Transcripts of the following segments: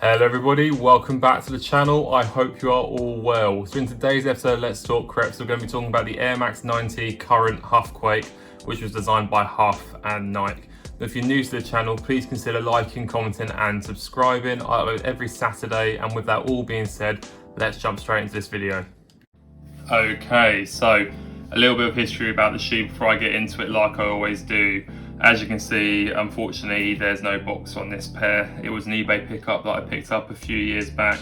Hello everybody, welcome back to the channel. I hope you are all well. So in today's episode, Let's Talk Creps, we're going to be talking about the Air Max 90 Current Hufquake, which was designed by Huff and Nike. Now, if you're new to the channel, please consider liking, commenting and subscribing. I upload every Saturday, and with that all being said, let's jump straight into this video. Okay, so a little bit of history about the shoe before I get into it like I always do. As you can see, unfortunately, there's no box on this pair. It was an eBay pickup that I picked up a few years back,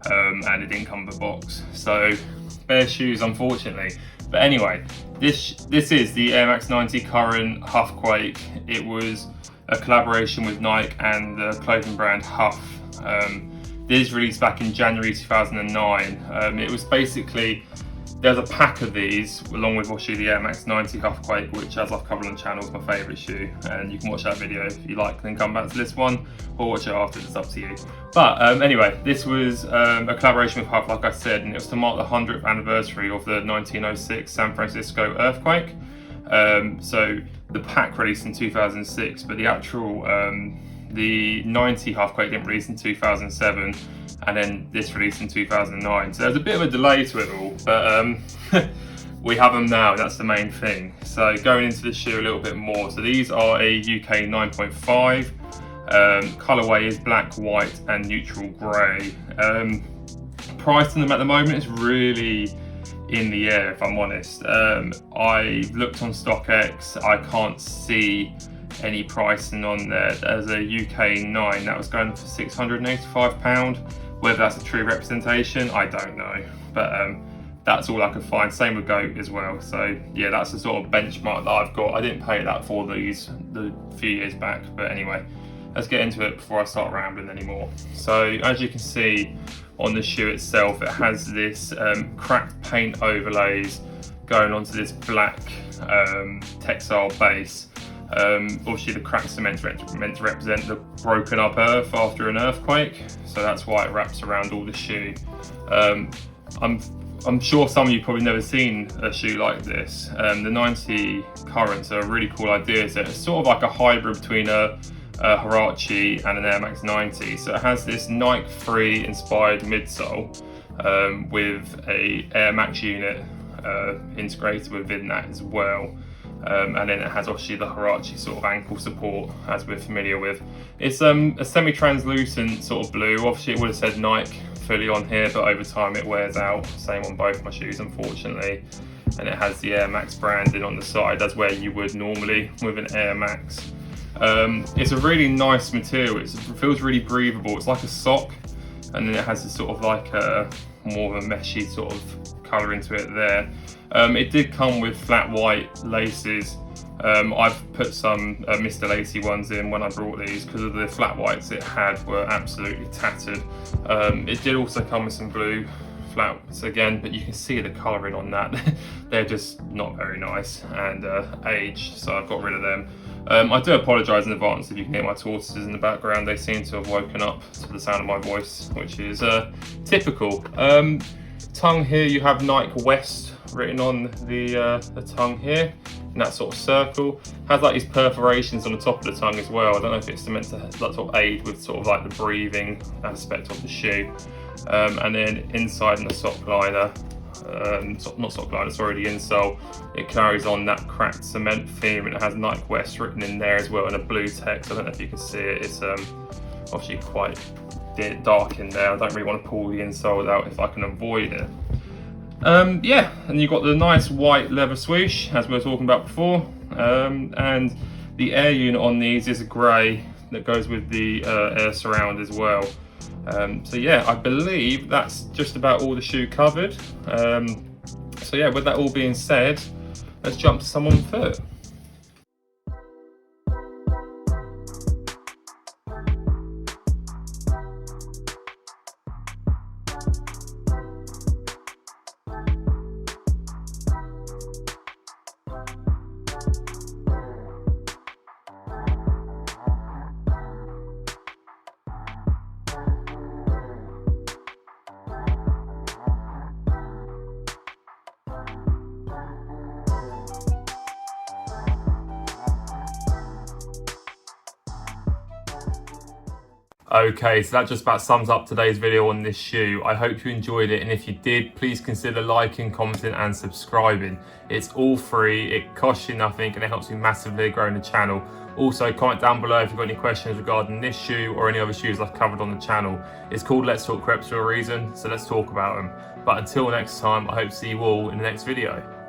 and it didn't come with a box. So, bare shoes, unfortunately. But anyway, this is the Air Max 90 Current Hufquake. It was a collaboration with Nike and the clothing brand Huff. This was released back in January 2009. It was basically, there's a pack of these along with obviously the Air Max 90 Hufquake, which, as I've covered on the channel, is my favourite shoe, and you can watch that video if you like, then come back to this one or watch it after, it's up to you. But anyway, this was a collaboration with Huff, like I said, and it was to mark the 100th anniversary of the 1906 San Francisco earthquake. So the pack released in 2006, but the actual the 90 Hufquake didn't release in 2007, and then this released in 2009. So there's a bit of a delay to it all, but we have them now, that's the main thing. So going into the shoe a little bit more, so these are a UK 9.5, colourway is black, white and neutral grey. Price on them at the moment is really in the air, if I'm honest. I looked on StockX, I can't see any pricing on there. As a UK 9, that was going for £685. Whether that's a true representation, I don't know, but that's all I could find. Same with Goat as well. So yeah, that's the sort of benchmark that I've got. I didn't pay that for these the few years back, but anyway, let's get into it before I start rambling anymore. So as you can see on the shoe itself, it has this cracked paint overlays going onto this black textile base. Obviously the cracked cement's meant to represent the broken up earth after an earthquake, so that's why it wraps around all the shoe. I'm sure some of you probably never seen a shoe like this. The 90 Currents are a really cool idea. So it's sort of like a hybrid between a Huarache and an Air Max 90. So it has this Nike Free inspired midsole with a Air Max unit integrated within that as well. And then it has obviously the Huarache sort of ankle support, as we're familiar with. It's a semi-translucent sort of blue. Obviously it would have said Nike fully on here, but over time it wears out. Same on both my shoes, unfortunately. And it has the Air Max branding on the side, as where you would normally with an Air Max. It's a really nice material. It feels really breathable. It's like a sock, and then it has this sort of like a more of a meshy sort of colour into it there. It did come with flat white laces. I've put some Mr. Lacy ones in when I brought these because of the flat whites it had were absolutely tattered. It did also come with some blue flats again, but you can see the colouring on that. They're just not very nice and aged, so I've got rid of them. I do apologise in advance if you can hear my tortoises in the background. They seem to have woken up to the sound of my voice, which is typical. Tongue here, you have Nike West written on the tongue here in that sort of circle. Has like these perforations on the top of the tongue as well. I don't know if it's meant to like, sort of aid with sort of like the breathing aspect of the shoe. And then inside in the sock liner, not sock liner, sorry, the insole, it carries on that cracked cement theme, and it has Nike West written in there as well in a blue text. I don't know if you can see it. It's obviously quite dark in there. I don't really want to pull the insole out if I can avoid it. Yeah, and you've got the nice white leather swoosh, as we were talking about before, and the air unit on these is a grey that goes with the air surround as well. So yeah, I believe that's just about all the shoe covered. So yeah, with that all being said, let's jump to some on foot. Okay, so that just about sums up today's video on this shoe. I hope you enjoyed it, and if you did, please consider liking, commenting and subscribing. It's all free, it costs you nothing, and it helps me massively growing the channel. Also, comment down below if you've got any questions regarding this shoe or any other shoes I've covered on the channel. It's called Let's Talk Creps for a reason, so let's talk about them. But until next time, I hope to see you all in the next video.